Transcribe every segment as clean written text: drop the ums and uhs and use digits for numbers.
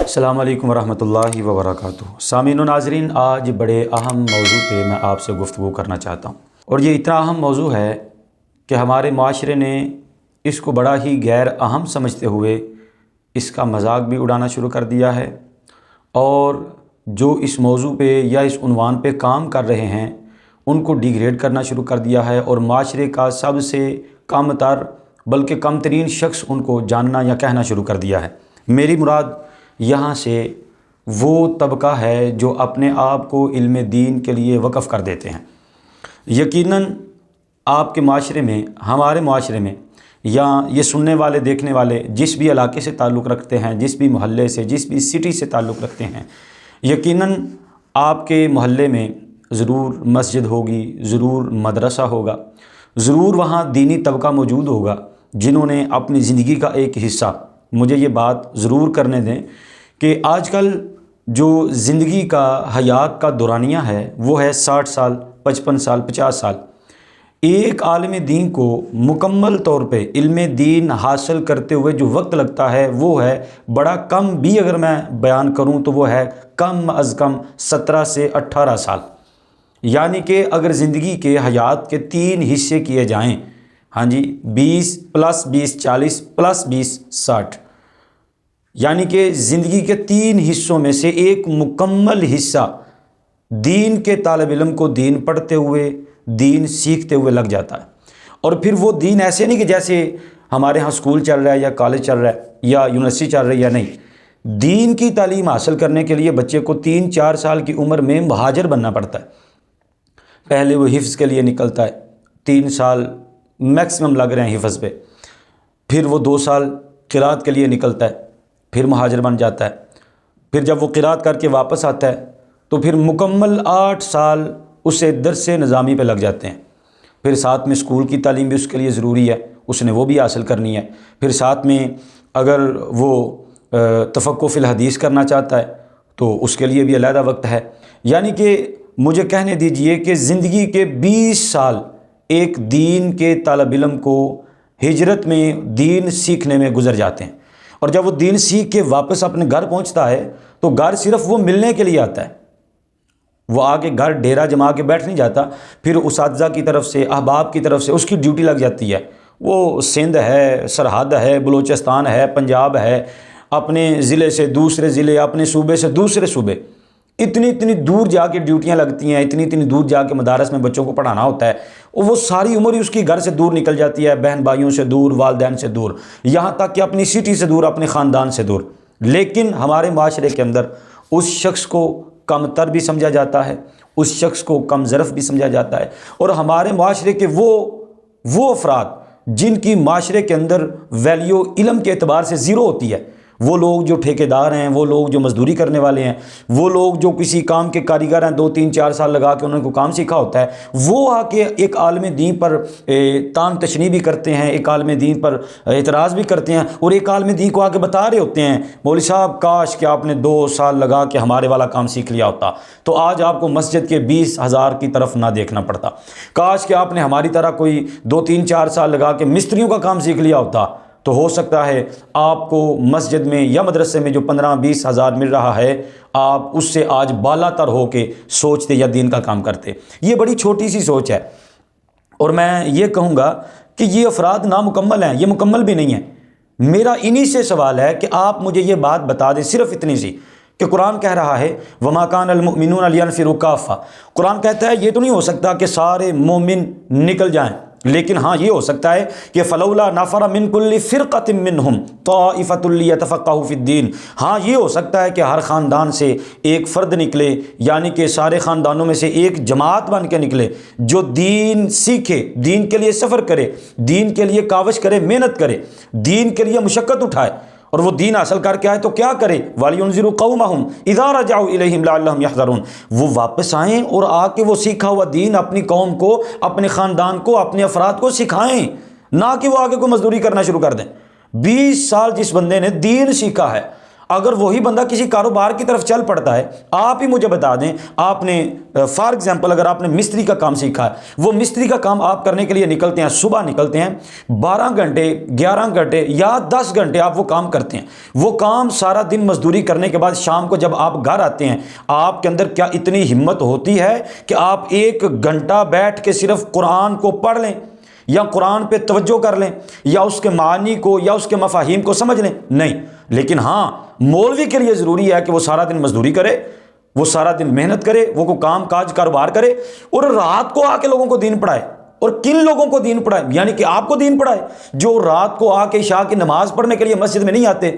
السلام علیکم ورحمۃ اللہ وبرکاتہ۔ سامعین و ناظرین، آج بڑے اہم موضوع پہ میں آپ سے گفتگو کرنا چاہتا ہوں، اور یہ اتنا اہم موضوع ہے کہ ہمارے معاشرے نے اس کو بڑا ہی غیر اہم سمجھتے ہوئے اس کا مذاق بھی اڑانا شروع کر دیا ہے، اور جو اس موضوع پہ یا اس عنوان پہ کام کر رہے ہیں ان کو ڈیگریڈ کرنا شروع کر دیا ہے، اور معاشرے کا سب سے کم تر بلکہ کم ترین شخص ان کو جاننا یا کہنا شروع کر دیا ہے۔ میری مراد یہاں سے وہ طبقہ ہے جو اپنے آپ کو علم دین کے لیے وقف کر دیتے ہیں۔ یقیناً آپ کے معاشرے میں، ہمارے معاشرے میں، یا یہ سننے والے دیکھنے والے جس بھی علاقے سے تعلق رکھتے ہیں، جس بھی محلے سے، جس بھی سٹی سے تعلق رکھتے ہیں، یقیناً آپ کے محلے میں ضرور مسجد ہوگی، ضرور مدرسہ ہوگا، ضرور وہاں دینی طبقہ موجود ہوگا جنہوں نے اپنی زندگی کا ایک حصہ، مجھے یہ بات ضرور کرنے دیں کہ آج کل جو زندگی کا حیات کا دورانیہ ہے وہ ہے 60 سال، 55 سال، 50 سال۔ ایک عالم دین کو مکمل طور پہ علم دین حاصل کرتے ہوئے جو وقت لگتا ہے وہ ہے بڑا کم بھی، اگر میں بیان کروں تو وہ ہے کم از کم 17 سے 18 سال۔ یعنی کہ اگر زندگی کے حیات کے 3 حصے کیے جائیں، 20 + 20 40 + 20 60، یعنی کہ زندگی کے 3 حصوں میں سے ایک مکمل حصہ دین کے طالب علم کو دین پڑھتے ہوئے، دین سیکھتے ہوئے لگ جاتا ہے۔ اور پھر وہ دین ایسے نہیں کہ جیسے ہمارے ہاں اسکول چل رہا ہے یا کالج چل رہا ہے یا یونیورسٹی چل رہی ہے، نہیں، دین کی تعلیم حاصل کرنے کے لیے بچے کو 3-4 سال کی عمر میں مہاجر بننا پڑتا ہے۔ پہلے وہ حفظ کے لیے نکلتا ہے، 3 سال میکسیمم لگ رہے ہیں حفظ پہ، پھر وہ 2 سال قرات کے لیے نکلتا ہے، پھر مہاجر بن جاتا ہے، پھر جب وہ قرات کر کے واپس آتا ہے تو پھر مکمل 8 سال اسے درس نظامی پہ لگ جاتے ہیں۔ پھر ساتھ میں اسکول کی تعلیم بھی اس کے لیے ضروری ہے، اس نے وہ بھی حاصل کرنی ہے۔ پھر ساتھ میں اگر وہ تفقہ فی الحدیث کرنا چاہتا ہے تو اس کے لیے بھی علیحدہ وقت ہے۔ یعنی کہ مجھے کہنے دیجئے کہ زندگی کے 20 سال ایک دین کے طالب علم کو ہجرت میں دین سیکھنے میں گزر جاتے ہیں، اور جب وہ دین سیکھ کے واپس اپنے گھر پہنچتا ہے تو گھر صرف وہ ملنے کے لیے آتا ہے، وہ آگے گھر ڈیرا جما کے بیٹھ نہیں جاتا۔ پھر اساتذہ کی طرف سے، احباب کی طرف سے اس کی ڈیوٹی لگ جاتی ہے، وہ سندھ ہے، سرحد ہے، بلوچستان ہے، پنجاب ہے، اپنے ضلع سے دوسرے ضلع، اپنے صوبے سے دوسرے صوبے، اتنی دور جا کے ڈیوٹیاں لگتی ہیں، اتنی دور جا کے مدارس میں بچوں کو پڑھانا ہوتا ہے، اور وہ ساری عمر ہی اس کی گھر سے دور نکل جاتی ہے، بہن بھائیوں سے دور، والدین سے دور، یہاں تک کہ اپنی سٹی سے دور، اپنے خاندان سے دور۔ لیکن ہمارے معاشرے کے اندر اس شخص کو کم تر بھی سمجھا جاتا ہے، اس شخص کو کم ظرف بھی سمجھا جاتا ہے، اور ہمارے معاشرے کے وہ افراد جن کی معاشرے کے اندر ویلیو علم کے اعتبار سے زیرو ہوتی ہے، وہ لوگ جو ٹھیکیدار ہیں، وہ لوگ جو مزدوری کرنے والے ہیں، وہ لوگ جو کسی کام کے کاریگر ہیں، 2-3-4 سال لگا کے انہوں نے کو کام سیکھا ہوتا ہے، وہ آ کے ایک عالم دین پر تان تشنیع بھی کرتے ہیں، ایک عالم دین پر اعتراض بھی کرتے ہیں، اور ایک عالم دین کو آ کے بتا رہے ہوتے ہیں، مولوی صاحب کاش کہ آپ نے 2 سال لگا کے ہمارے والا کام سیکھ لیا ہوتا تو آج آپ کو مسجد کے 20,000 کی طرف نہ دیکھنا پڑتا، کاش کہ آپ نے ہماری طرح کوئی 2-3-4 سال لگا کے مستریوں کا کام سیکھ لیا ہوتا تو ہو سکتا ہے آپ کو مسجد میں یا مدرسے میں جو 15-20 ہزار مل رہا ہے، آپ اس سے آج بالا تر ہو کے سوچتے یا دین کا کام کرتے۔ یہ بڑی چھوٹی سی سوچ ہے، اور میں یہ کہوں گا کہ یہ افراد نامکمل ہیں، یہ مکمل بھی نہیں ہیں۔ میرا انہی سے سوال ہے کہ آپ مجھے یہ بات بتا دیں، صرف اتنی سی، کہ قرآن کہہ رہا ہے وَمَا كَانَ الْمُؤْمِنُونَ لِيَنْفِرُوا كَافَّةً، قرآن کہتا ہے یہ تو نہیں ہو سکتا کہ سارے مومن نکل جائیں، لیکن ہاں یہ ہو سکتا ہے کہ فَلَوْلَا نَفَرَ مِن كُلِّ فِرْقَةٍ مِّنْهُمْ طَائِفَةٌ لِيَتَفَقَّهُوا فِي الدِّينِ، ہاں یہ ہو سکتا ہے کہ ہر خاندان سے ایک فرد نکلے، یعنی کہ سارے خاندانوں میں سے ایک جماعت بن کے نکلے جو دین سیکھے، دین کے لیے سفر کرے، دین کے لیے کاوش کرے، محنت کرے، دین کے لیے مشقت اٹھائے، اور وہ دین حاصل کر کے آئے تو کیا کرے، وَلْيُنذِرُوا قَوْمَهُمْ إِذَا رَجَعُوا إِلَيْهِمْ لَعَلَّهُمْ يَحْذَرُونَ، وہ واپس آئیں اور آ کے وہ سیکھا ہوا دین اپنی قوم کو، اپنے خاندان کو، اپنے افراد کو سکھائیں، نہ کہ وہ آگے کو مزدوری کرنا شروع کر دیں۔ 20 سال جس بندے نے دین سیکھا ہے، اگر وہی بندہ کسی کاروبار کی طرف چل پڑتا ہے، آپ ہی مجھے بتا دیں، آپ نے فار ایگزامپل اگر آپ نے مستری کا کام سیکھا ہے، وہ مستری کا کام آپ کرنے کے لیے نکلتے ہیں، صبح نکلتے ہیں، 12 گھنٹے 11 گھنٹے یا 10 گھنٹے آپ وہ کام کرتے ہیں، وہ کام سارا دن مزدوری کرنے کے بعد شام کو جب آپ گھر آتے ہیں، آپ کے اندر کیا اتنی ہمت ہوتی ہے کہ آپ 1 گھنٹہ بیٹھ کے صرف قرآن کو پڑھ لیں یا قرآن پہ توجہ کر لیں یا اس کے معانی کو یا اس کے مفاہیم کو سمجھ لیں؟ نہیں۔ لیکن ہاں، مولوی کے لیے ضروری ہے کہ وہ سارا دن مزدوری کرے، وہ سارا دن محنت کرے، وہ کوئی کام کاج کاروبار کرے، اور رات کو آ کے لوگوں کو دین پڑھائے۔ اور کن لوگوں کو دین پڑھائے؟ یعنی کہ آپ کو دین پڑھائے۔ جو رات کو آ کے عشاء کی نماز پڑھنے کے لیے مسجد میں نہیں آتے،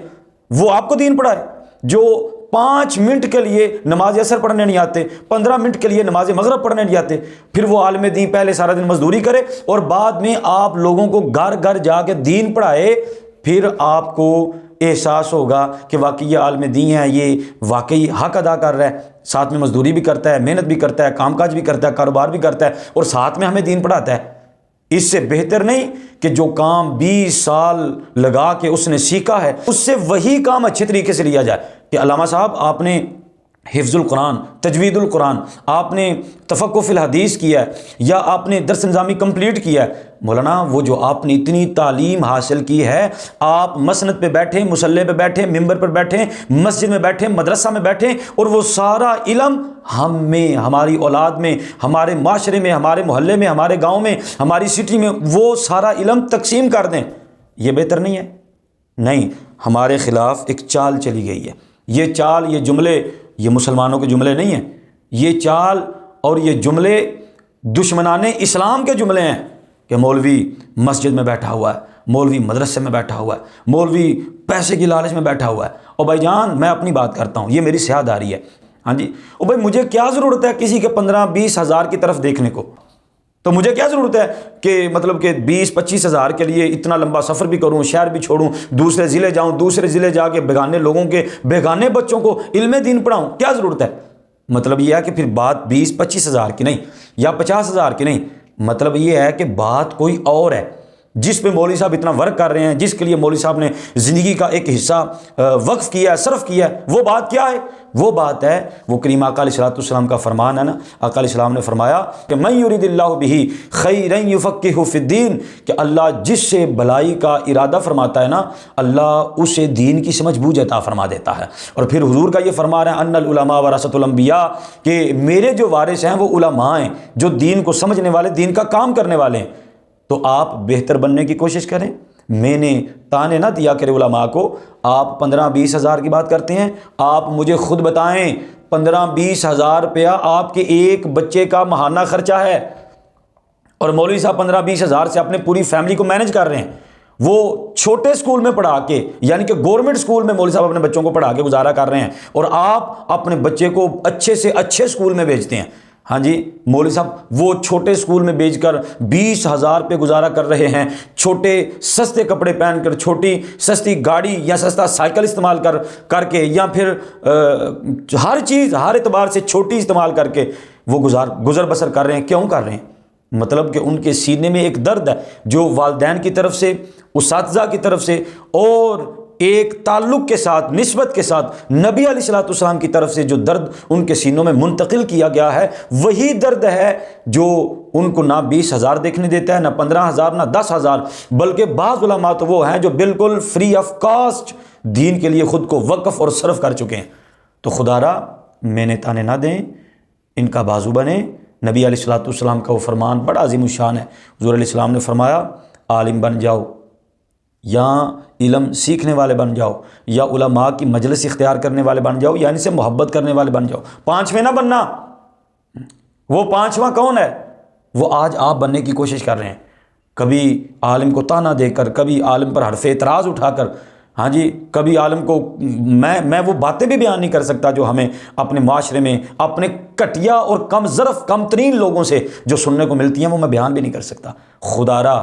وہ آپ کو دین پڑھائے۔ جو 5 منٹ کے لیے نماز عصر پڑھنے نہیں آتے، 15 منٹ کے لیے نماز مغرب پڑھنے نہیں آتے، پھر وہ عالم دین پہلے سارا دن مزدوری کرے اور بعد میں آپ لوگوں کو گھر گھر جا کے دین پڑھائے، پھر آپ کو احساس ہوگا کہ واقعی یہ عالم دین ہے، یہ واقعی حق ادا کر رہا ہے، ساتھ میں مزدوری بھی کرتا ہے، محنت بھی کرتا ہے، کام کاج بھی کرتا ہے، کاروبار بھی کرتا ہے، اور ساتھ میں ہمیں دین پڑھاتا ہے۔ اس سے بہتر نہیں کہ جو کام 20 سال لگا کے اس نے سیکھا ہے، اس سے وہی کام اچھے طریقے سے لیا جائے۔ کہ علامہ صاحب آپ نے حفظ القرآن، تجوید القرآن، آپ نے تفقہ فی الحدیث کیا ہے، یا آپ نے درس نظامی کمپلیٹ کیا ہے، مولانا وہ جو آپ نے اتنی تعلیم حاصل کی ہے، آپ مسند پہ بیٹھیں، مصلی پہ بیٹھیں، ممبر پر بیٹھیں، مسجد میں بیٹھیں، مدرسہ میں بیٹھیں، اور وہ سارا علم ہم میں، ہماری اولاد میں، ہمارے معاشرے میں، ہمارے محلے میں، ہمارے گاؤں میں، ہماری سٹی میں وہ سارا علم تقسیم کر دیں، یہ بہتر نہیں ہے؟ نہیں، ہمارے خلاف ایک چال چلی گئی ہے۔ یہ چال، یہ جملے، یہ مسلمانوں کے جملے نہیں ہیں، یہ چال اور یہ جملے دشمنان اسلام کے جملے ہیں کہ مولوی مسجد میں بیٹھا ہوا ہے، مولوی مدرسے میں بیٹھا ہوا ہے، مولوی پیسے کی لالچ میں بیٹھا ہوا ہے۔ اور بھائی جان، میں اپنی بات کرتا ہوں، یہ میری سیاحداری ہے، ہاں جی، اور بھائی مجھے کیا ضرورت ہے کسی کے 15-20 ہزار کی طرف دیکھنے کو؟ تو مجھے کیا ضرورت ہے کہ مطلب کہ 20-25 ہزار کے لیے اتنا لمبا سفر بھی کروں، شہر بھی چھوڑوں، دوسرے ضلع جاؤں، دوسرے ضلع جا کے بیگانے لوگوں کے، بیگانے بچوں کو علم دین پڑھاؤں؟ کیا ضرورت ہے؟ مطلب یہ ہے کہ پھر بات 20-25 ہزار کی نہیں یا 50 ہزار کی نہیں، مطلب یہ ہے کہ بات کوئی اور ہے۔ جس پہ مولوی صاحب اتنا ورک کر رہے ہیں، جس کے لیے مولوی صاحب نے زندگی کا ایک حصہ وقف کیا ہے، صرف کیا ہے، وہ بات کیا ہے؟ وہ بات ہے، وہ کریم آقا علیہ السلام کا فرمان ہے نا، آقا علیہ السلام نے فرمایا کہ من یرید اللہ بہ خیرا یفقہہ فی الدین، کہ اللہ جس سے بھلائی کا ارادہ فرماتا ہے نا، اللہ اسے دین کی سمجھ بوجھ عطا فرما دیتا ہے۔ اور پھر حضور کا یہ فرمان ہے ان العلماء ورثۃ الانبیاء، کہ میرے جو وارث ہیں وہ علماء ہیں، جو دین کو سمجھنے والے، دین کا کام کرنے والے ہیں۔ تو آپ بہتر بننے کی کوشش کریں۔ میں نے تانے نہ دیا کرے علماء کو، آپ 15-20 ہزار کی بات کرتے ہیں، آپ مجھے خود بتائیں 15-20 ہزار روپیہ آپ کے ایک بچے کا ماہانہ خرچہ ہے، اور مولوی صاحب 15-20 ہزار سے اپنے پوری فیملی کو مینج کر رہے ہیں۔ وہ چھوٹے اسکول میں پڑھا کے، یعنی کہ گورنمنٹ اسکول میں مولوی صاحب اپنے بچوں کو پڑھا کے گزارا کر رہے ہیں، اور آپ اپنے بچے کو اچھے سے اچھے اسکول میں بھیجتے ہیں۔ ہاں جی، مولوی صاحب وہ چھوٹے اسکول میں بھیج کر 20 ہزار پہ گزارا کر رہے ہیں، چھوٹے سستے کپڑے پہن کر، چھوٹی سستی گاڑی یا سستا سائیکل استعمال کر کے، یا پھر ہر چیز ہر اعتبار سے چھوٹی استعمال کر کے وہ گزر بسر کر رہے ہیں۔ کیوں کر رہے ہیں؟ مطلب کہ ان کے سینے میں ایک درد ہے، جو والدین کی طرف سے، اساتذہ کی طرف سے، اور ایک تعلق کے ساتھ، نسبت کے ساتھ نبی علیہ السلام کی طرف سے جو درد ان کے سینوں میں منتقل کیا گیا ہے، وہی درد ہے جو ان کو نہ 20 ہزار دیکھنے دیتا ہے، نہ 15 ہزار، نہ 10 ہزار، بلکہ بعض علماء تو وہ ہیں جو بالکل فری آف کاسٹ دین کے لیے خود کو وقف اور صرف کر چکے ہیں۔ تو خدا را میں نے تانے نہ دیں، ان کا بازو بنے۔ نبی علیہ السلام کا وہ فرمان بڑا عظیم الشان ہے۔ حضور علیہ السلام نے فرمایا عالم بن جاؤ، یا علم سیکھنے والے بن جاؤ، یا علماء کی مجلس اختیار کرنے والے بن جاؤ، یا ان سے محبت کرنے والے بن جاؤ، 5ویں نہ بننا۔ وہ 5واں کون ہے؟ وہ آج آپ بننے کی کوشش کر رہے ہیں، کبھی عالم کو طعنہ دے کر، کبھی عالم پر حرف اعتراض اٹھا کر، ہاں جی، کبھی عالم کو میں وہ باتیں بھی بیان نہیں کر سکتا جو ہمیں اپنے معاشرے میں اپنے کٹیا اور کم ظرف، کم ترین لوگوں سے جو سننے کو ملتی ہیں، وہ میں بیان بھی نہیں کر سکتا۔ خدا را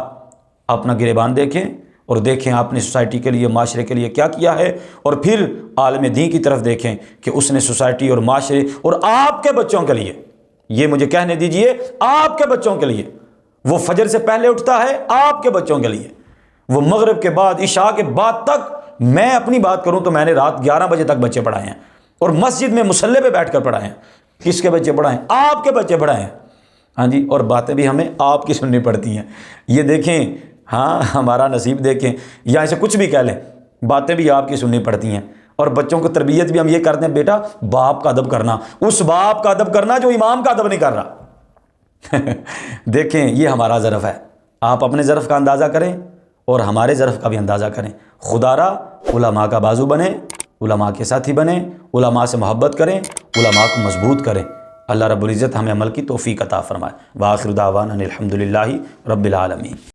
اپنا گریبان دیکھیں اور دیکھیں آپ نے سوسائٹی کے لیے، معاشرے کے لیے کیا کیا ہے، اور پھر عالم دین کی طرف دیکھیں کہ اس نے سوسائٹی اور معاشرے اور آپ کے بچوں کے لیے، یہ مجھے کہنے دیجئے، آپ کے بچوں کے لیے، وہ فجر سے پہلے اٹھتا ہے آپ کے بچوں کے لیے، وہ مغرب کے بعد عشاء کے بعد تک، میں اپنی بات کروں تو میں نے رات 11 بجے تک بچے پڑھائے ہیں، اور مسجد میں مصلی پہ بیٹھ کر پڑھائے ہیں۔ کس کے بچے پڑھائے؟ آپ کے بچے پڑھائے ہیں، ہاں جی، اور باتیں بھی ہمیں آپ کی سننی پڑتی ہیں۔ یہ دیکھیں، ہاں ہمارا نصیب دیکھیں، یا اسے کچھ بھی کہہ لیں، باتیں بھی آپ کی سننی پڑتی ہیں۔ اور بچوں کو تربیت بھی ہم یہ کرتے ہیں، بیٹا باپ کا ادب کرنا، اس باپ کا ادب کرنا جو امام کا ادب نہیں کر رہا۔ دیکھیں یہ ہمارا ظرف ہے، آپ اپنے ظرف کا اندازہ کریں اور ہمارے ظرف کا بھی اندازہ کریں۔ خدا را علماء کا بازو بنیں، علماء کے ساتھی بنیں، علماء سے محبت کریں، علماء کو مضبوط کریں۔ اللہ رب العزت ہمیں عمل کی توفیق عطا فرمائے۔ وآخر دعوانا ان الحمد للہ رب العالمین۔